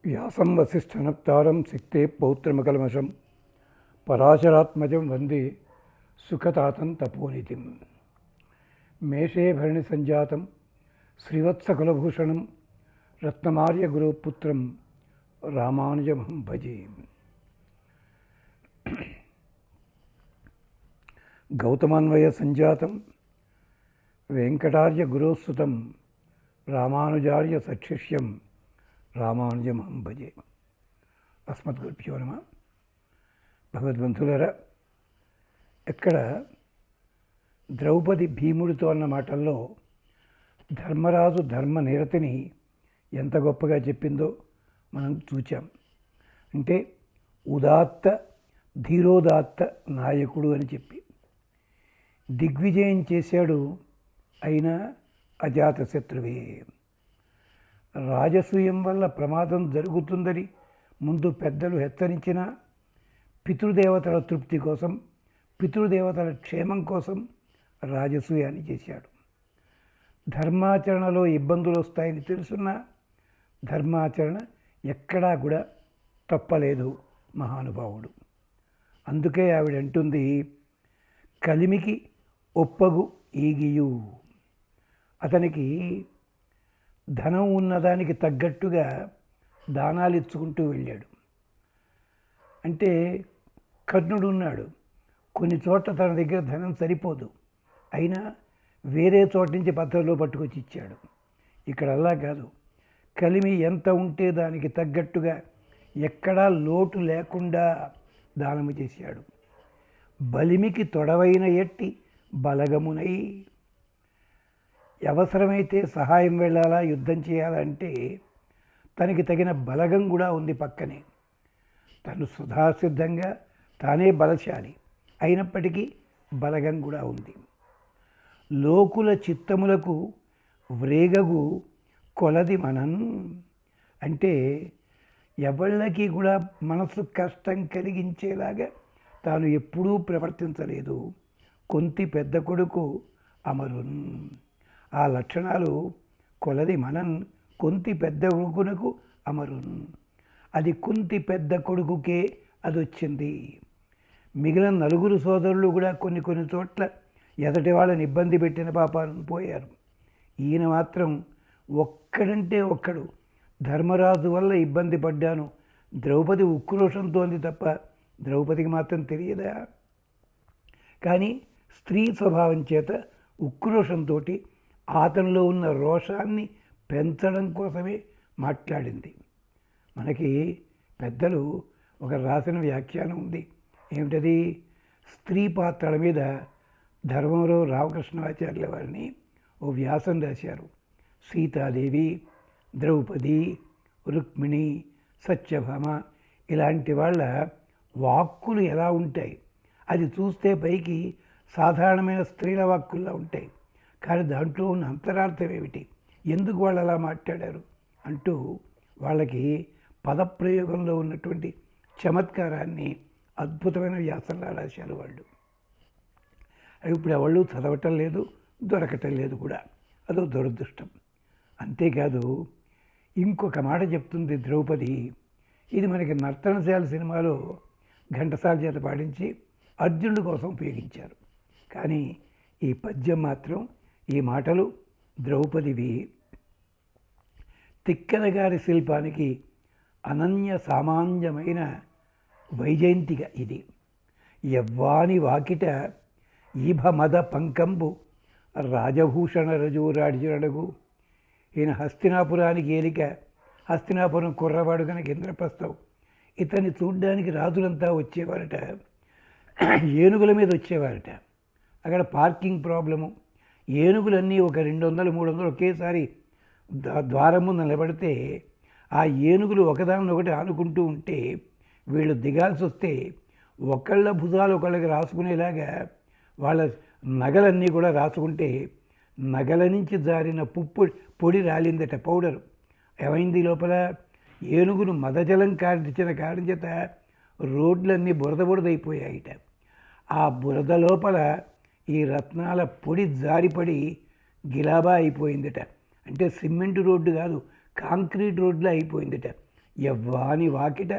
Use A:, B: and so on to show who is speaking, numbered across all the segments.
A: వ్యాసం వసిష్ఠనప్తారం సిక్తే పౌత్రమకల్మషం పరాశరాత్మజం వందే సుఖతాతం తపోనిధిం. మేషే భరణి సంజాతం శ్రీవత్సకులభూషణం రత్నమార్య గురుపుత్రం రామానుజమహం భజే. గౌతమాన్వయ సంజాతం వెంకటార్య గురోస్తుతం రామానుజార్య సశిష్యం రామానుజమహం భజే. అస్మద్గురుభ్యో నమః. భగవద్బంధులరా, ఎక్కడ ద్రౌపది భీముడితో అన్న మాటల్లో ధర్మరాజు ధర్మ నిరతిని ఎంత గొప్పగా చెప్పిందో మనం చూచాం. అంటే ఉదాత్త ధీరోదాత్త నాయకుడు అని చెప్పి దిగ్విజయం చేశాడు. అయినా అజాతశత్రువే. రాజసూయం వల్ల ప్రమాదం జరుగుతుందని ముందు పెద్దలు హెచ్చరించిన పితృదేవతల తృప్తి కోసం, పితృదేవతల క్షేమం కోసం రాజసూయాన్ని చేశాడు. ధర్మాచరణలో ఇబ్బందులు వస్తాయని తెలుసున్న ధర్మాచరణ ఎక్కడా కూడా తప్పలేదు మహానుభావుడు. అందుకే ఆవిడ అంటుంది, కలిమికి ఒప్పగు ఈగియు. అతనికి ధనం ఉన్నదానికి తగ్గట్టుగా దానాలు ఇచ్చుకుంటూ వెళ్ళాడు. అంటే కర్ణుడు ఉన్నాడు, కొన్ని చోట్ల తన దగ్గర ధనం సరిపోదు, అయినా వేరే చోట నుంచి పత్రంలో పట్టుకొచ్చి ఇచ్చాడు. ఇక్కడ అలా కాదు, కలిమి ఎంత ఉంటే దానికి తగ్గట్టుగా ఎక్కడా లోటు లేకుండా దానము చేశాడు. బలిమికి తొడవైన ఎట్టి బలగమునై. అవసరమైతే సహాయం వెళ్ళాలా, యుద్ధం చేయాలంటే తనకి తగిన బలగం కూడా ఉంది పక్కనే. తను సుధాసిద్ధంగా తానే బలశాలి, అయినప్పటికీ బలగం కూడా ఉంది. లోకుల చిత్తములకు వ్రేగగు కొలది మనన్. అంటే ఎవళ్ళకి కూడా మనసు కష్టం కలిగించేలాగా తాను ఎప్పుడూ ప్రవర్తించలేదు. కొంతి పెద్ద కొడుకు అమరున్. ఆ లక్షణాలు కొలది మనన్. కొంతి పెద్ద కొడుకునకు అమరున్. అది కుంతి పెద్ద కొడుకుకే అది వచ్చింది. మిగిలిన నలుగురు సోదరులు కూడా కొన్ని చోట్ల ఎదటి వాళ్ళని ఇబ్బంది పెట్టిన పాపాలను పోయారు. ఈయన మాత్రం ఒక్కడంటే ఒక్కడు. ధర్మరాజు వల్ల ఇబ్బంది పడ్డాను, ద్రౌపది ఉక్రోషంతో అంది తప్ప ద్రౌపదికి మాత్రం తెలియదా? కానీ స్త్రీ స్వభావం చేత ఉక్రోషంతో అతనిలో ఉన్న రోషాన్ని పెంచడం కోసమే మాట్లాడింది. మనకి పెద్దలు ఒక రాసిన వ్యాఖ్యానం ఉంది. ఏమిటది? స్త్రీ పాత్రల మీద ధర్మంలో రామకృష్ణాచార్యుల వారిని ఓ వ్యాసం రాశారు. సీతాదేవి, ద్రౌపది, రుక్మిణి, సత్యభామ ఇలాంటి వాళ్ళ వాక్కులు ఎలా ఉంటాయి? అది చూస్తే పైకి సాధారణమైన స్త్రీల వాక్కుల్లా ఉంటాయి, కానీ దాంట్లో ఉన్న అంతరార్థం ఏమిటి, ఎందుకు వాళ్ళు అలా మాట్లాడారు అంటూ వాళ్ళకి పదప్రయోగంలో ఉన్నటువంటి చమత్కారాన్ని అద్భుతమైన వ్యాసంలా రాశారు వాళ్ళు. అవి ఇప్పుడు ఎవళ్ళు చదవటం లేదు, దొరకటం లేదు కూడా. అదో దురదృష్టం. అంతేకాదు ఇంకొక మాట చెప్తుంది ద్రౌపది. ఇది మనకి నర్తనశాల సినిమాలో ఘంటసాల చేత పాడించి అర్జునుడి కోసం ఉపయోగించారు. కానీ ఈ పద్యం మాత్రం, ఈ మాటలు ద్రౌపదివి. తిక్కన గారి శిల్పానికి అనన్య సామాన్యమైన వైజయంతిక ఇది. యవ్వాని వాకిట ఈభమద పంకంబు రాజభూషణ రజూరాడిజుడగు. ఈయన హస్తినాపురానికి ఏలిక, హస్తినాపురం కుర్రవాడు కనుక ఇంద్రప్రస్థం. ఇతన్ని చూడ్డానికి రాజులంతా వచ్చేవారట, ఏనుగుల మీద వచ్చేవారట. అక్కడ పార్కింగ్ ప్రాబ్లము. ఏనుగులన్నీ ఒక 200-300 ఒకేసారి ద్వారం ముందు నిలబడితే ఆ ఏనుగులు ఒకదానినొకటి ఆనుకుంటూ ఉంటే వీళ్ళు దిగాల్సి వస్తే ఒకళ్ళ భుజాలు ఒకళ్ళకి రాసుకునేలాగా వాళ్ళ నగలన్నీ కూడా రాసుకుంటే నగల నుంచి జారిన పొడి రాలిందట, పౌడరు. ఏమైంది లోపల? ఏనుగును మదజలం కారించిన కారణం చేత రోడ్లన్నీ బురదైపోయాయిట. ఆ బురద లోపల ఈ రత్నాల పొడి జారిపడి గిలాబా అయిపోయిందట. అంటే సిమెంట్ రోడ్డు కాదు, కాంక్రీట్ రోడ్లో అయిపోయిందట. యవ్వాని వాకిట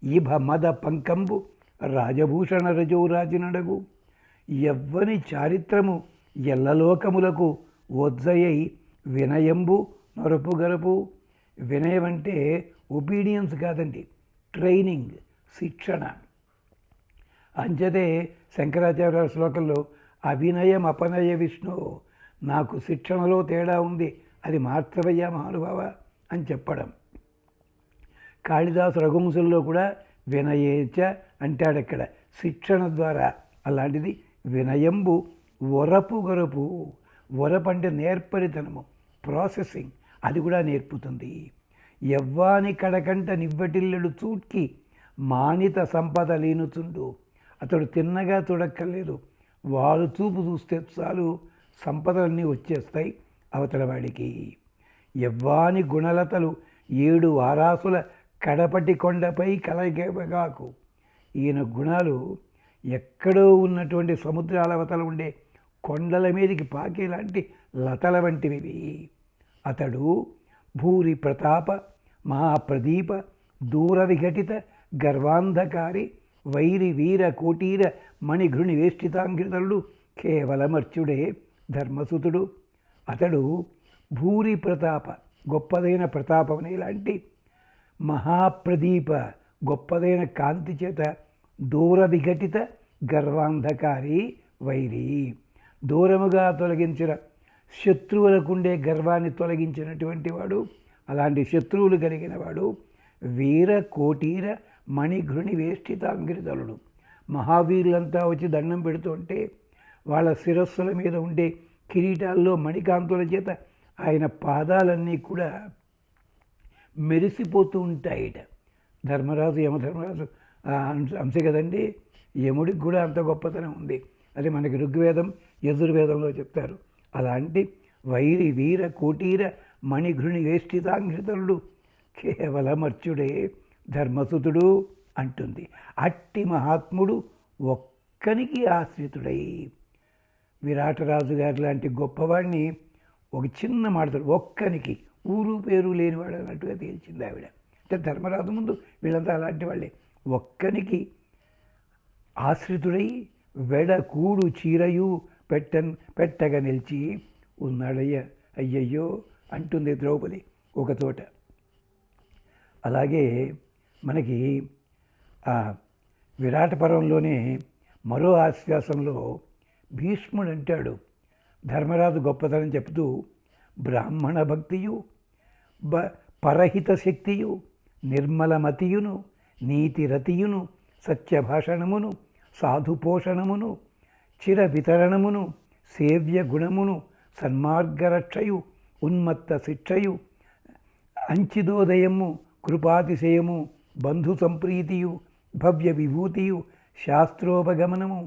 A: ఈభ మద పంకంబు రాజభూషణ రజోరాజినడగు యవ్వని చారిత్రము ఎల్లలోకములకు ఓజ్జయై వినయంబు నొరపు గరపు. వినయం అంటే ఒబీడియన్స్ కాదండి, ట్రైనింగ్, శిక్షణ. అంచతే శంకరాచార్య శ్లోకంలో అభినయం అపనయ విష్ణు, నాకు శిక్షణలో తేడా ఉంది, అది మార్చవయ్యా మహానుభావ అని చెప్పడం. కాళిదాసు రఘువంశంలో కూడా వినయేచ అంటాడక్కడ, శిక్షణ ద్వారా. అలాంటిది వినయంబు వరపు గొరపు. వరపు అంటే నేర్పరితనము, ప్రాసెసింగ్, అది కూడా నేర్పుతుంది. యవ్వాని కడకంట నివ్వటిల్లడు చూడ్కి మానిత సంపద లేనుచుండు. అతడు తిన్నగా చూడక్కర్లేదు, వాడు చూపు చూస్తే చాలు సంపదలన్నీ వచ్చేస్తాయి అవతల వాడికి. యవ్వాని గుణలతలు 7 వారాసుల కడపటి కొండపై కలగగాకు. ఈయన గుణాలు ఎక్కడో ఉన్నటువంటి సముద్రాల అవతల ఉండే కొండల మీదకి పాకేలాంటి లతల వంటివి. అతడు భూరి ప్రతాప మహాప్రదీప దూర విఘటిత గర్వాంధకారి వైరి వీర కోటీర మణిఘృణి వేష్టితాంఘ్రితలుడు కేవలమర్చుడే ధర్మసుతుడు. అతడు భూరి ప్రతాప, గొప్పదైన ప్రతాపం ఇలాంటి మహాప్రదీప, గొప్పదైన కాంతి చేత దూర విఘటిత గర్వాంధకారి వైరి, దూరముగా తొలగించిన శత్రువులకుండే గర్వాన్ని తొలగించినటువంటి వాడు. అలాంటి శత్రువులు కలిగిన వాడు. వీర కోటీర మణిఘృణి వేష్టితాంఘ్రితలుడు. మహావీరులంతా వచ్చి దండం పెడుతుంటే వాళ్ళ శిరస్సుల మీద ఉండే కిరీటాల్లో మణికాంతుల చేత ఆయన పాదాలన్నీ కూడా మెరిసిపోతూ ఉంటాయిట. ధర్మరాజు యమధర్మరాజు అంశ కదండి, యముడికి కూడా అంత గొప్పతనం ఉంది. అది మనకి ఋగ్వేదం యజుర్వేదంలో చెప్తారు. అలాంటి వైరి వీర కోటీర మణిఘృణి వేష్టితాంఘ్రితలుడు కేవలమర్చుడే ధర్మసుతుడు అంటుంది. అట్టి మహాత్ముడు ఒక్కనికి ఆశ్రితుడై, విరాటరాజు గారి లాంటి గొప్పవాడిని ఒక చిన్న మాటతో ఒక్కనికి, ఊరు పేరు లేనివాడు అన్నట్టుగా తేల్చింది ఆవిడ. అంటే ధర్మరాజు ముందు వీళ్ళంతా అలాంటి వాళ్ళే. ఒక్కనికి ఆశ్రితుడై వెడ కూడు చీరయు పెట్టగా నిలిచి ఉన్నాడయ్య అయ్యయ్యో అంటుంది ద్రౌపది ఒక చోట. అలాగే మనకి ఆ విరాట పర్వంలోనే మరో ఆశ్వాసంలో భీష్ముడు అంటాడు, ధర్మరాజు గొప్పతనం చెప్తూ, బ్రాహ్మణ భక్తియు పరహిత శక్తియు నిర్మలమతియును నీతిరతియును సత్యభాషణమును సాధుపోషణమును చిర వితరణమును సేవ్య గుణమును సన్మార్గరక్షయు ఉన్మత్త శిక్షయు అంచిదోదయము కృపాతిశయము బంధు సంప్రీతియు భవ్య విభూతియు శాస్త్రోపగమనము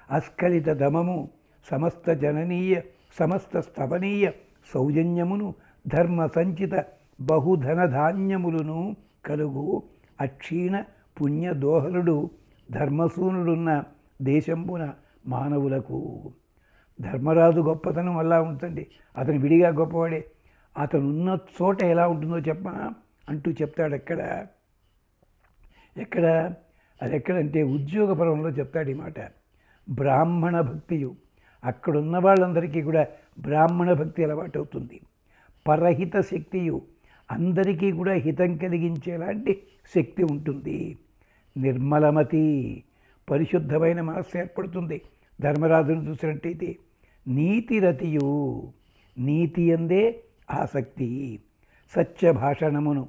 A: అస్ఖలిత దమము సమస్త జననీయ సమస్త స్తవనీయ సౌజన్యమును ధర్మ సంచిత బహుధనధాన్యములను కలుగు అక్షీణ పుణ్యదోహలుడు ధర్మసూనుడున్న దేశంబున మానవులకు. ధర్మరాజు గొప్పతనం అలా ఉంటుంది. అతను విడిగా గొప్పవాడే. అతను ఉన్న చోట ఎలా ఉంటుందో చెప్పనా అంటూ చెప్తాడు. ఎక్కడ అది ఎక్కడంటే ఉద్యోగ పర్వంలో చెప్తాడు ఈ మాట. బ్రాహ్మణ భక్తియు, అక్కడున్న వాళ్ళందరికీ కూడా బ్రాహ్మణ భక్తి అలవాటు అవుతుంది. పరహిత శక్తియు, అందరికీ కూడా హితం కలిగించేలాంటి శక్తి ఉంటుంది. నిర్మలమతి, పరిశుద్ధమైన మనస్సు ఏర్పడుతుంది ధర్మరాజును చూసినట్టయితే. నీతిరతియు, నీతి అందే ఆసక్తి. సత్యభాషణమును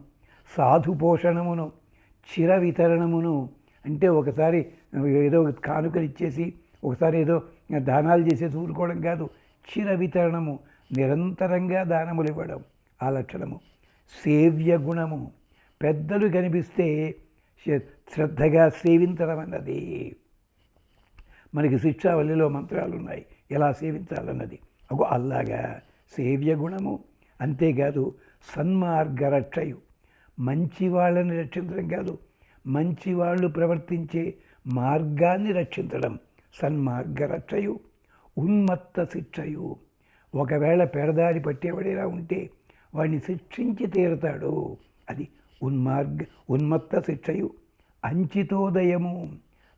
A: సాధుపోషణమును చిర వితరణమును, అంటే ఒకసారి ఏదో కానుకలు ఇచ్చేసి ఒకసారి ఏదో దానాలు చేసేసి ఊరుకోవడం కాదు. చిర వితరణము, నిరంతరంగా దానములు ఇవ్వడం ఆ లక్షణము. సేవ్య గుణము, పెద్దలు కనిపిస్తే శ్రద్ధగా సేవించడం అన్నది. మనకి శిక్షావల్లిలో మంత్రాలు ఉన్నాయి ఎలా సేవించాలన్నది. అలాగా సేవ్య గుణము. అంతేకాదు సన్మార్గరక్షయు, మంచి వాళ్ళని రక్షించడం కాదు, మంచి వాళ్ళు ప్రవర్తించే మార్గాన్ని రక్షించడం సన్మార్గరక్షయు. ఉన్మత్త శిక్షయు, ఒకవేళ పెడదారి పట్టేవాడేలా ఉంటే వాడిని శిక్షించి తీరుతాడు, అది ఉన్మార్గ ఉన్మత్త శిక్షయు అంచితోదయము,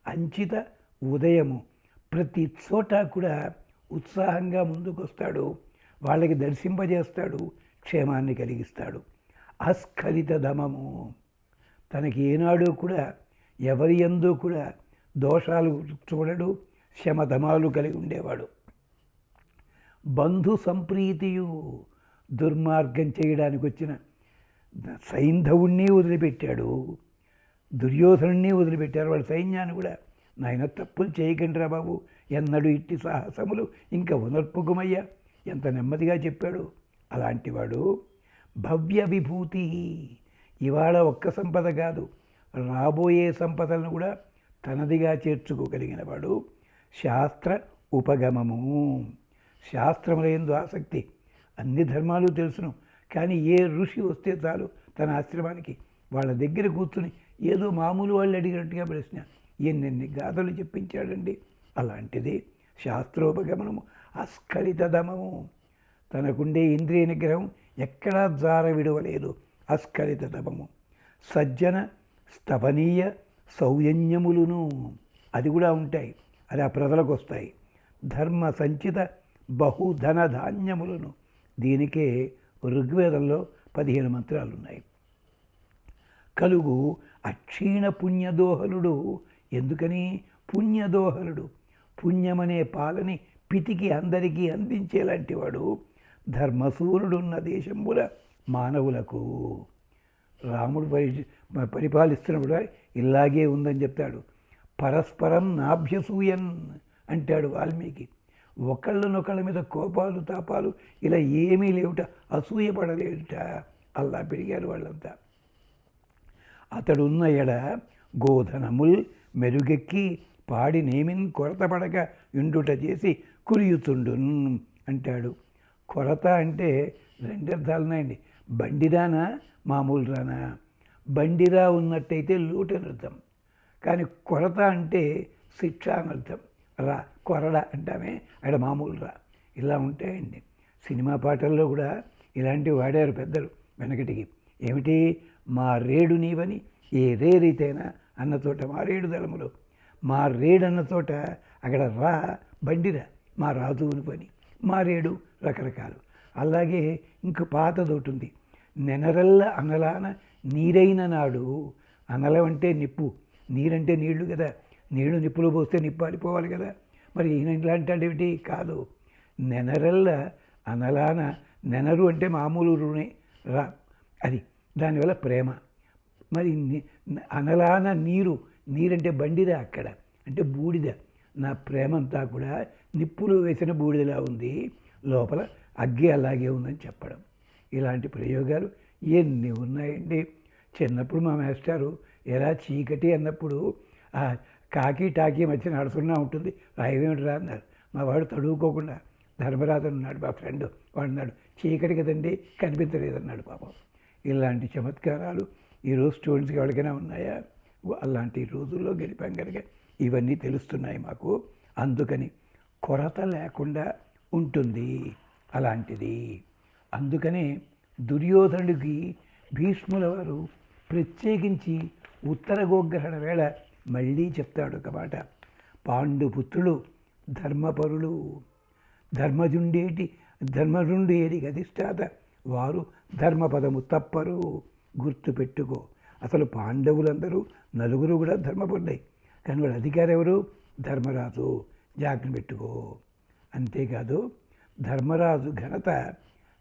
A: అంచిత ఉదయము. ప్రతి చోట కూడా ఉత్సాహంగా ముందుకొస్తాడు, వాళ్ళకి దర్శింపజేస్తాడు, క్షేమాన్ని కలిగిస్తాడు. అస్ఖలిత దమము, తనకి ఏనాడు కూడా ఎవరి యందు కూడా దోషాలు చూడడు, శమధమాలు కలిగి ఉండేవాడు. బంధు సంప్రీతియు, దుర్మార్గం చేయడానికి వచ్చిన సైంధవుణ్ణి వదిలిపెట్టాడు, దుర్యోధనుణ్ణి వదిలిపెట్టారు. వాళ్ళ సైన్యాన్ని కూడా, నాయన తప్పులు చేయకండిరా బాబు, ఎన్నడూ ఇట్టి సాహసములు ఇంకా ఉనర్పుకుమయ్యా, ఎంత నెమ్మదిగా చెప్పాడు. అలాంటివాడు భవ్య విభూతి, ఇవాళ ఒక్క సంపద కాదు, రాబోయే సంపదలను కూడా తనదిగా చేర్చుకోగలిగిన వాడు. శాస్త్ర ఉపగమము, శాస్త్రములందు ఆసక్తి, అన్ని ధర్మాలు తెలుసును, కానీ ఏ ఋషి వస్తే చాలు తన ఆశ్రమానికి, వాళ్ళ దగ్గర కూర్చుని ఏదో మామూలు వాళ్ళు అడిగినట్టుగా ప్రశ్న, ఎన్నెన్ని గాథలు చెప్పించాడండి. అలాంటిది శాస్త్రోపగమనము. అస్ఖలిత దమము, తనకుండే ఇంద్రియ నిగ్రహం ఎక్కడా జార విడవలేదు. అస్ఖలిత దమము. సజ్జన స్తవనీయ సౌజన్యములును, అది కూడా ఉంటాయి, అది ఆ ప్రజలకు వస్తాయి. ధర్మ సంచిత బహుధన ధాన్యములను, దీనికే ఋగ్వేదంలో 15 మంత్రాలు ఉన్నాయి. కలుగు అక్షీణ పుణ్యదోహలుడు, ఎందుకని పుణ్యదోహలుడు, పుణ్యమనే పాలని పితికి అందరికీ అందించేలాంటి వాడు. ధర్మసూరుడున్న దేశంబుల మానవులకు, రాముడు పరిపాలిస్తున్నప్పుడు ఇలాగే ఉందని చెప్తాడు. పరస్పరం నాభ్యసూయన్ అంటాడు వాల్మీకి. ఒకళ్ళనొకళ్ళ మీద కోపాలు తాపాలు ఇలా ఏమీ లేవుట, అసూయపడలేదుట, అలా పెరిగారు వాళ్ళంతా. అతడున్న ఎడ గోధనముల్ మెరుగెక్కి పాడి నేమిన్ కొరతపడక ఇండుట చేసి కురియుతుండున్ అంటాడు. కొరత అంటే 2 అర్థాలున్నాయండి. బండిరానా మామూలు రానా. బండిరా ఉన్నట్టయితే లోటు అనర్థం, కానీ కొరత అంటే శిక్ష అనర్థం. రా కొరడ అంటామే, అక్కడ మామూలు రా. ఇలా ఉంటాయండి. సినిమా పాటల్లో కూడా ఇలాంటివి వాడారు పెద్దలు వెనకటికి. ఏమిటి, మా రేడు నీవని ఏ రేరైతేనా అన్న చోట మా రేడు దళములు, మా రేడు అన్న చోట అక్కడ రా బండిరా, మా రాజువుని పని, మా రేడు రకరకాలు. అలాగే ఇంక పాతది ఒకటి ఉంది, నెనరల్ల అనలాన నీరైన నాడు. అనలం అంటే నిప్పు, నీరంటే నీళ్లు కదా, నీళ్లు నిప్పులు పోస్తే నిప్పు ఆరిపోవాలి కదా. మరి ఈయన ఇలాంటి ఏమిటి కాదు, నెనరల్ల అనలాన, నెనరు అంటే మామూలు రుణే రా, అది దానివల్ల ప్రేమ. మరి అనలాన నీరు, నీరంటే బండిదా అక్కడ, అంటే బూడిద. నా ప్రేమంతా కూడా నిప్పులు వేసిన బూడిదలా ఉంది, లోపల అగ్గి అలాగే ఉందని చెప్పడం. ఇలాంటి ప్రయోగాలు ఎన్ని ఉన్నాయండి. చిన్నప్పుడు మా మాస్టారు ఎలా చీకటి అన్నప్పుడు కాకి టాకీ మధ్య నడుస్తున్నా ఉంటుంది, రాయవేమిటిరా అన్నారు. మా వాడు తడువుకోకుండా, ధర్మరాజు ఉన్నాడు మా ఫ్రెండ్, వాడు అన్నాడు చీకటి కదండి కనిపించలేదన్నాడు పాపం. ఇలాంటి చమత్కారాలు ఈరోజు స్టూడెంట్స్కి ఎవరికైనా ఉన్నాయా? అలాంటి రోజుల్లో గడిపాం కనుక ఇవన్నీ తెలుస్తున్నాయి మాకు. అందుకని కొరత లేకుండా ఉంటుంది అలాంటిది. అందుకనే దుర్యోధనుడికి భీష్ముల వారు ప్రత్యేకించి ఉత్తర గోగ్రహణ వేళ మళ్ళీ చెప్తాడు ఒక మాట. పాండుపుత్రులు ధర్మపరులు, ధర్మజుండు ఏది అధిష్టాత, వారు ధర్మపదము తప్పరు, గుర్తుపెట్టుకో. అసలు పాండవులందరూ నలుగురు కూడా ధర్మపరులే, కానీ వాడు అధికారి ఎవరు? ధర్మరాజు, జాగ్రత్త పెట్టుకో. అంతేకాదు ధర్మరాజు ఘనత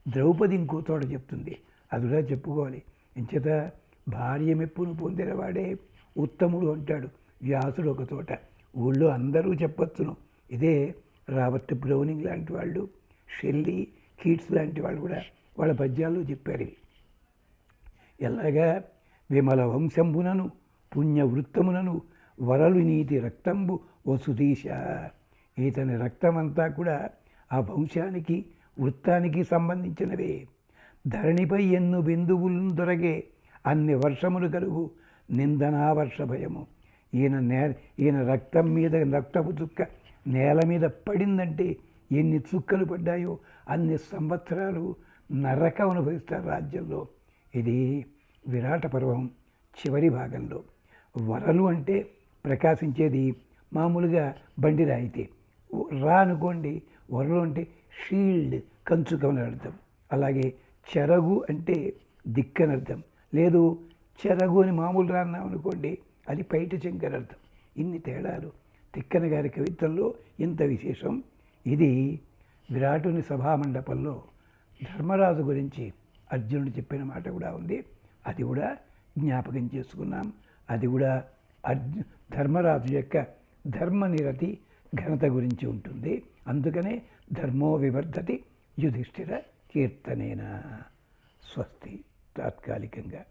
A: ద్రౌపది ఇంకో చోట చెప్తుంది, అది కూడా చెప్పుకోవాలి. ఎంచేత భార్య మెప్పును పొందినవాడే ఉత్తముడు అంటాడు వ్యాసుడు ఒక చోట. ఊళ్ళో అందరూ చెప్పొచ్చును. ఇదే రాబర్ట్ బ్రౌనింగ్ లాంటి వాళ్ళు, షెల్లీ, కీట్స్ లాంటి వాళ్ళు కూడా వాళ్ళ పద్యాల్లో చెప్పారు ఇవి. ఎలాగా విమల వంశంబునను పుణ్యవృత్తమునను వరలు నీతి రక్తంబు వసుదీశ. ఇతని రక్తమంతా కూడా ఆ వంశానికి వృత్తానికి సంబంధించినవే. ధరణిపై ఎన్ను బిందువులను దొరగే అన్ని వర్షములు కలుగు నిందనా వర్ష భయము. ఈయన రక్తం మీద రక్తపు చుక్క నేల మీద పడిందంటే ఎన్ని చుక్కలు పడ్డాయో అన్ని సంవత్సరాలు నరకం అనుభవిస్తారు రాజ్యంలో. ఇది విరాట పర్వం చివరి భాగంలో. వరలు అంటే ప్రకాశించేది మామూలుగా బండి రాయితే. రా అనుకోండి, వరలు అంటే షీల్డ్, కంచుకమని అర్థం. అలాగే చెరగు అంటే దిక్కని అర్థం. లేదు చెరగు అని మామూలు రాన్నాం అనుకోండి, అది పైట చెంకని అర్థం. ఇన్ని తేడాలు తిక్కన గారి కవిత్వంలో ఇంత విశేషం. ఇది విరాటుని సభామండపంలో ధర్మరాజు గురించి అర్జునుడు చెప్పిన మాట కూడా ఉంది. అది కూడా జ్ఞాపకం చేసుకున్నాం. అది కూడా ధర్మరాజు యొక్క ధర్మనిరతి ఘనత గురించి ఉంటుంది. అందుకనే ధర్మో వివర్ధతి యుధిష్ఠిర కీర్తనేన. స్వస్తి. తాత్కాలికంగా